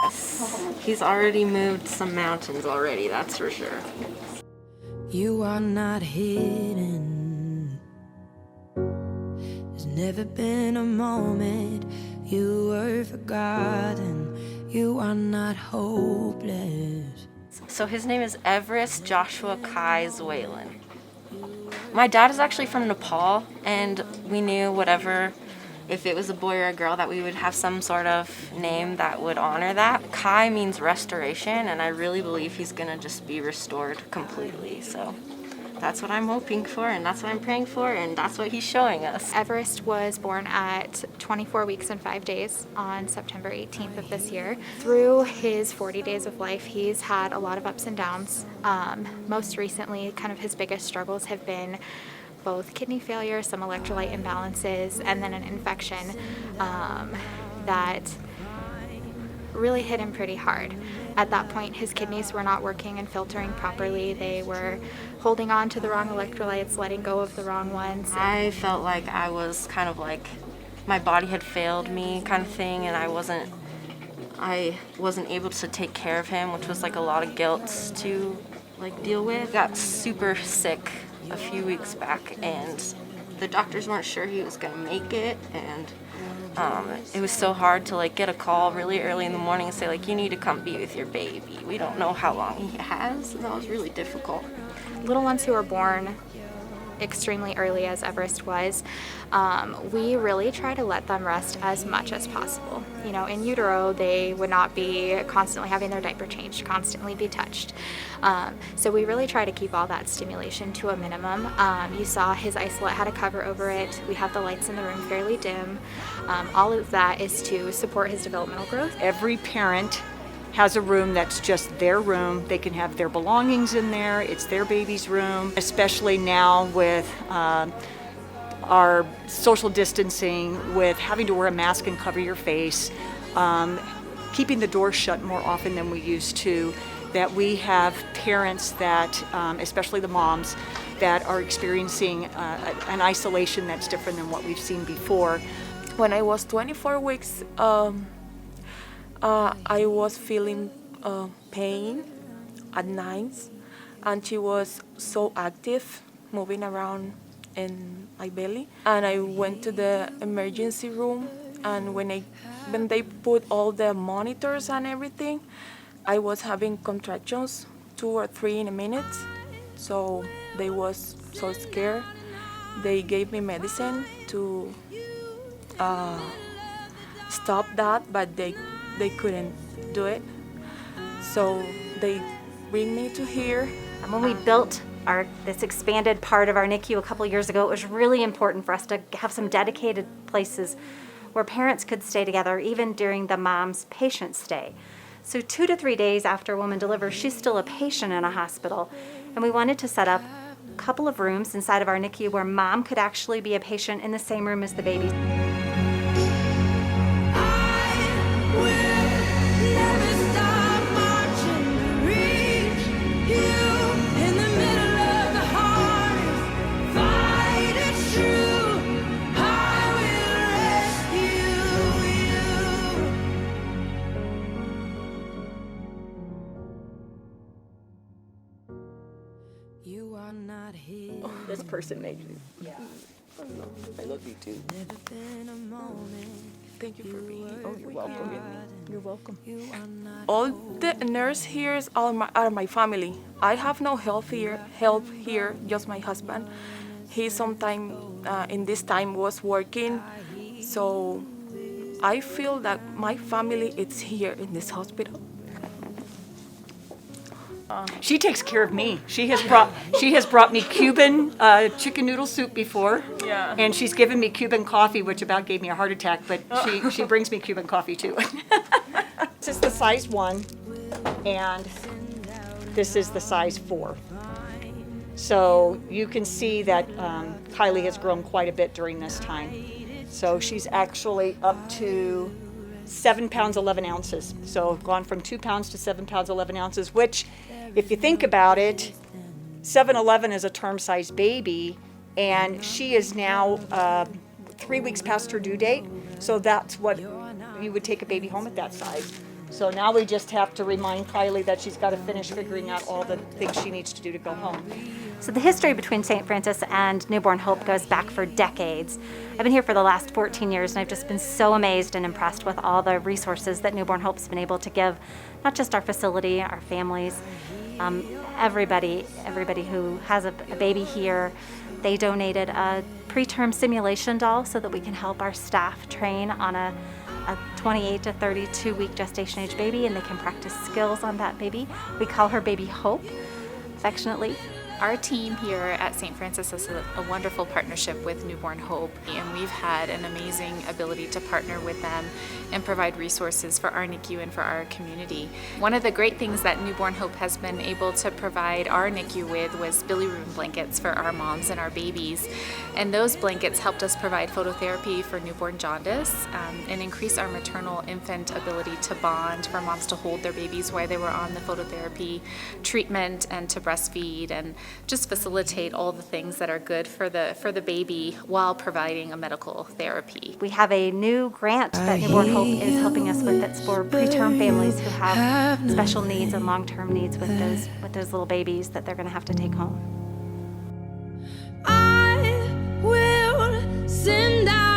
Yes. He's already moved some mountains already, that's for sure. You are not hidden. There's never been a moment you were forgotten. You are not hopeless. So his name is Everest Joshua Kai Zwalen. My dad is actually from Nepal, and we knew whatever, if it was a boy or a girl, that we would have some sort of name that would honor that. Kai means restoration, and I really believe he's gonna just be restored completely. So that's what I'm hoping for, and that's what I'm praying for, and that's what he's showing us. Everest was born at 24 weeks and 5 days on September 18th of this year. Through his 40 days of life, he's had a lot of ups and downs. Most recently, kind of his biggest struggles have been both kidney failure, some electrolyte imbalances, and then an infection that really hit him pretty hard. At that point, his kidneys were not working and filtering properly. They were holding on to the wrong electrolytes, letting go of the wrong ones. I felt like I was kind of like my body had failed me kind of thing, and I wasn't able to take care of him, which was like a lot of guilt to like deal with. Got super sick a few weeks back, and the doctors weren't sure he was gonna make it, and it was so hard to like get a call really early in the morning and say like, you need to come be with your baby. We don't know how long he has, and that was really difficult. Little ones who are born extremely early, as Everest was, we really try to let them rest as much as possible. You know, in utero, they would not be constantly having their diaper changed, constantly be touched. So we really try to keep all that stimulation to a minimum. You saw his isolette had a cover over it. We have the lights in the room fairly dim. All of that is to support his developmental growth. Every parent has a room that's just their room. They can have their belongings in there. It's their baby's room, especially now with our social distancing, with having to wear a mask and cover your face, keeping the door shut more often than we used to, that we have parents that, especially the moms, that are experiencing an isolation that's different than what we've seen before. When I was 24 weeks, I was feeling pain at nights, and she was so active, moving around in my belly. And I went to the emergency room, and when they put all the monitors and everything, I was having contractions 2 or 3 in a minute. So they was so scared. They gave me medicine to stop that, but they couldn't do it. So they bring me to here. And when we built this expanded part of our NICU a couple years ago, it was really important for us to have some dedicated places where parents could stay together, even during the mom's patient stay. So 2 to 3 days after a woman delivers, she's still a patient in a hospital. And we wanted to set up a couple of rooms inside of our NICU where mom could actually be a patient in the same room as the baby. You are not hidden. This person made me. Yeah. I love you too. Never been a moment. Thank you for being here. Oh, you're welcome. You're welcome. You are not All the nurse here are my family. I have no help here, just my husband. He sometime in this time was working, so I feel that my family is here in this hospital. She takes care of me. She has brought me Cuban chicken noodle soup before. Yeah. And she's given me Cuban coffee, which about gave me a heart attack, but she brings me Cuban coffee too. This is the size 1, and this is the size 4. So you can see that Kylie has grown quite a bit during this time. So she's actually up to 7 pounds 11 ounces. So gone from 2 pounds to 7 pounds 11 ounces, which, if you think about it, 7'11" is a term-sized baby, and she is now 3 weeks past her due date. So that's what you would take a baby home at that size. So now we just have to remind Kylie that she's got to finish figuring out all the things she needs to do to go home. So the history between St. Francis and Newborn Hope goes back for decades. I've been here for the last 14 years, and I've just been so amazed and impressed with all the resources that Newborn Hope's been able to give, not just our facility, our families, everybody who has a baby here. They donated a preterm simulation doll so that we can help our staff train on a 28 to 32 week gestation age baby, and they can practice skills on that baby. We call her Baby Hope, affectionately. Our team here at St. Francis has a wonderful partnership with Newborn Hope, and we've had an amazing ability to partner with them and provide resources for our NICU and for our community. One of the great things that Newborn Hope has been able to provide our NICU with was bilirubin blankets for our moms and our babies, and those blankets helped us provide phototherapy for newborn jaundice and increase our maternal infant ability to bond, for moms to hold their babies while they were on the phototherapy treatment and to breastfeed, and just facilitate all the things that are good for the baby while providing a medical therapy. We have a new grant that Newborn Hope is helping us with that's for preterm families who have special needs and long-term needs with those little babies that they're going to have to take home. I will send out